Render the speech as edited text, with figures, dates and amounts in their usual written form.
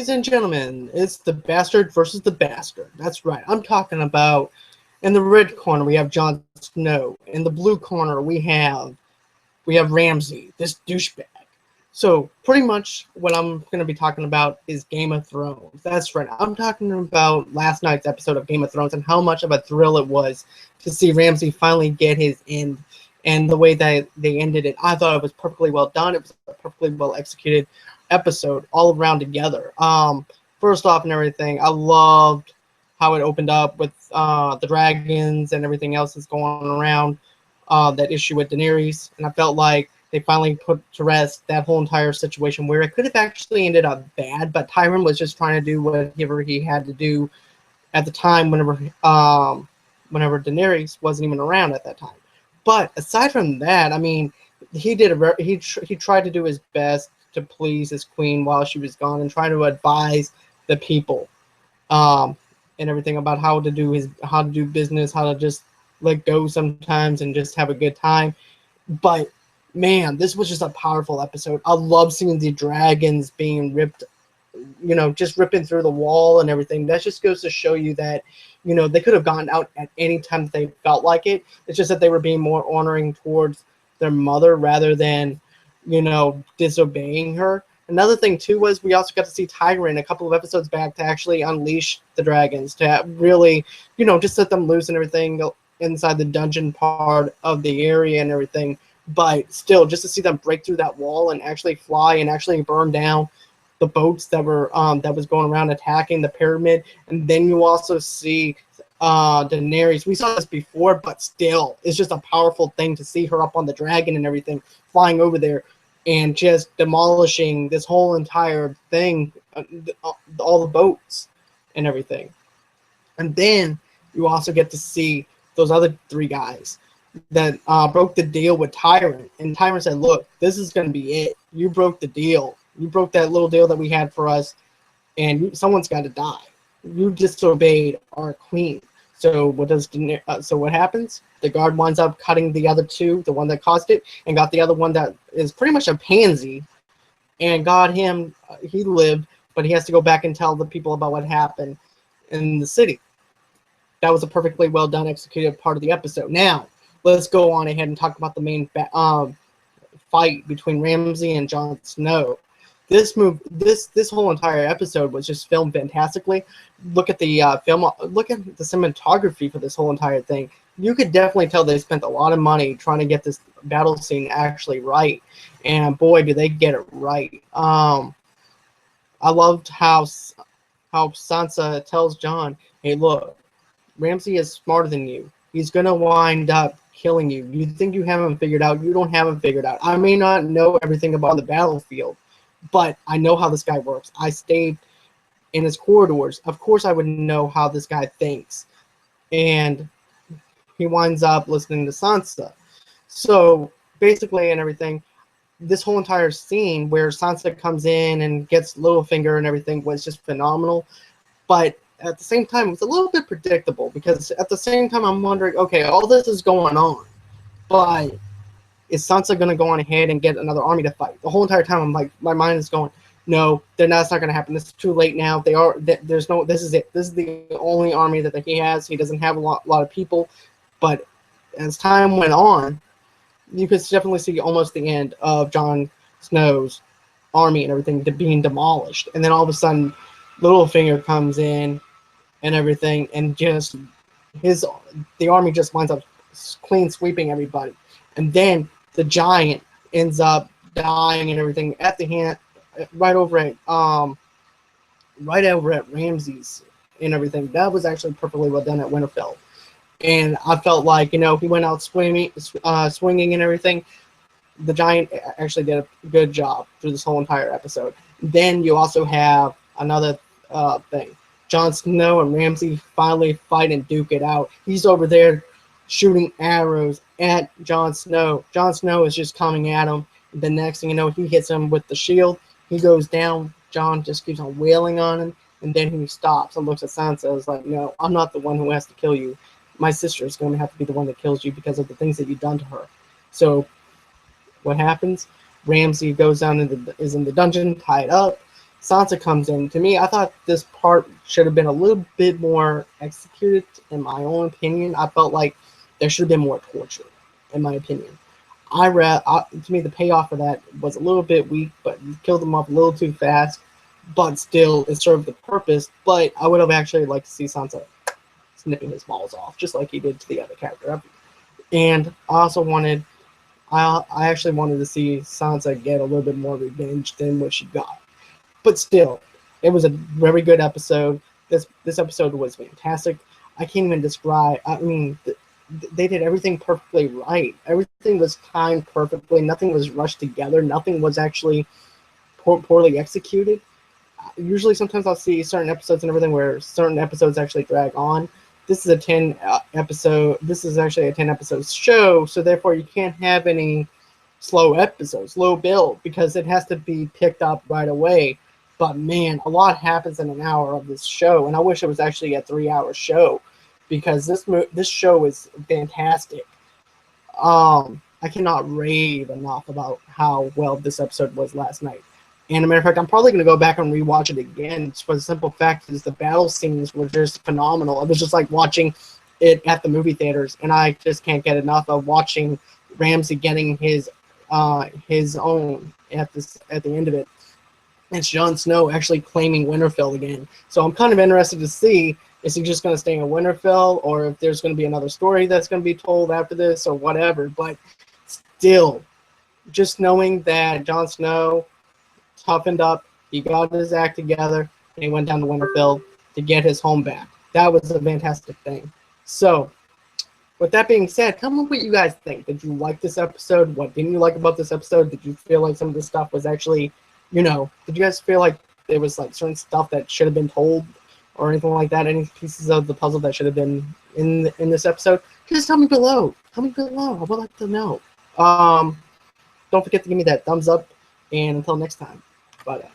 Ladies and gentlemen, it's the bastard versus the bastard. That's right. I'm talking about, in the red corner we have Jon Snow. In the blue corner we have Ramsay, this douchebag. So pretty much what I'm going to be talking about is Game of Thrones. That's right. I'm talking about last night's episode of Game of Thrones and how much of a thrill it was to see Ramsay finally get his end. And the way that they ended it, I thought it was perfectly well done. It was a perfectly well executed episode all around together. First off and everything, I loved how it opened up with the dragons and everything else that's going around, that issue with Daenerys. And I felt like they finally put to rest that whole entire situation where it could have actually ended up bad, but Tyrion was just trying to do whatever he had to do at the time whenever Daenerys wasn't even around at that time. But aside from that, I mean, he tried to do his best to please his queen while she was gone and try to advise the people and everything about how to do business, how to just let go sometimes and just have a good time. But man, this was just a powerful episode. I love seeing the dragons being ripped, just ripping through the wall and everything. That just goes to show you that, they could have gone out at any time that they felt like it. It's just that they were being more honoring towards their mother rather than, disobeying her. Another thing, too, was we also got to see Tyrion a couple of episodes back to actually unleash the dragons, to really, just set them loose and everything inside the dungeon part of the area and everything. But still, just to see them break through that wall and actually fly and actually burn down the boats that were that was going around attacking the pyramid. And then you also see Daenerys. We saw this before, but still, it's just a powerful thing to see her up on the dragon and everything, flying over there and just demolishing this whole entire thing, all the boats and everything. And then you also get to see those other three guys that broke the deal with Tyrion. And Tyrion said, look, this is going to be it. You broke the deal. You broke that little deal that we had for us, and someone's got to die. You disobeyed our queen. So what happens? The guard winds up cutting the other two, the one that caused it, and got the other one that is pretty much a pansy, and got him. He lived, but he has to go back and tell the people about what happened in the city. That was a perfectly well done, executed part of the episode. Now, let's go on ahead and talk about the main fight between Ramsay and Jon Snow. This whole entire episode was just filmed fantastically. Look at the look at the cinematography for this whole entire thing. You could definitely tell they spent a lot of money trying to get this battle scene actually right, and boy, did they get it right. I loved how Sansa tells Jon, "Hey, look, Ramsay is smarter than you. He's gonna wind up killing you. You think you have him figured out? You don't have him figured out. I may not know everything about the battlefield, but I know how this guy works. I stayed in his corridors. Of course I would know how this guy thinks." And he winds up listening to Sansa. So basically and everything, this whole entire scene where Sansa comes in and gets Littlefinger and everything was just phenomenal. But at the same time, it's a little bit predictable, because at the same time I'm wondering, okay, all this is going on, but is Sansa going to go on ahead and get another army to fight? The whole entire time I'm like, my mind is going, no, that's not going to happen. This is too late now. This is it. This is the only army that he has. He doesn't have a lot of people. But as time went on, you could definitely see almost the end of Jon Snow's army and everything being demolished. And then all of a sudden, Littlefinger comes in and everything, and just the army just winds up clean sweeping everybody. And then the giant ends up dying and everything at the hand, right over at Ramsay's and everything. That was actually perfectly well done at Winterfell. And I felt like, he went out swinging and everything. The giant actually did a good job through this whole entire episode. Then you also have another thing. Jon Snow and Ramsay finally fight and duke it out. He's over there shooting arrows at Jon Snow. Jon Snow is just coming at him. The next thing you know, he hits him with the shield. He goes down. Jon just keeps on wailing on him. And then he stops and looks at Sansa and is like, no, I'm not the one who has to kill you. My sister is going to have to be the one that kills you because of the things that you've done to her. So what happens? Ramsay goes down is in the dungeon, tied up. Sansa comes in. To me, I thought this part should have been a little bit more executed, in my own opinion. I felt like there should have been more torture, in my opinion. To me, the payoff for that was a little bit weak, but killed them off a little too fast. But still, it served the purpose. But I would have actually liked to see Sansa snipping his balls off, just like he did to the other character. And I also wanted, I actually wanted to see Sansa get a little bit more revenge than what she got. But still, it was a very good episode. This episode was fantastic. I can't even describe. I mean, they did everything perfectly right. Everything was timed perfectly. Nothing was rushed together. Nothing was actually poorly executed. Usually, sometimes I'll see certain episodes and everything where certain episodes actually drag on. This is a 10 episode. This is actually a 10 episode show, so therefore you can't have any slow episodes, slow build, because it has to be picked up right away. But man, a lot happens in an hour of this show, and I wish it was actually a 3 hour show, because this show is fantastic. I cannot rave enough about how well this episode was last night. And as a matter of fact, I'm probably going to go back and rewatch it again, for the simple fact is the battle scenes were just phenomenal. It was just like watching it at the movie theaters, and I just can't get enough of watching Ramsay getting his own at the end of it. It's Jon Snow actually claiming Winterfell again. So I'm kind of interested to see, is he just going to stay in Winterfell, or if there's going to be another story that's going to be told after this, or whatever. But still, just knowing that Jon Snow toughened up, he got his act together, and he went down to Winterfell to get his home back. That was a fantastic thing. So, with that being said, tell me what you guys think. Did you like this episode? What didn't you like about this episode? Did you feel like some of this stuff was actually, did you guys feel like there was like certain stuff that should have been told or anything like that? Any pieces of the puzzle that should have been in this episode? Just tell me below. Tell me below. I would like to know. Don't forget to give me that thumbs up, and until next time. Bye.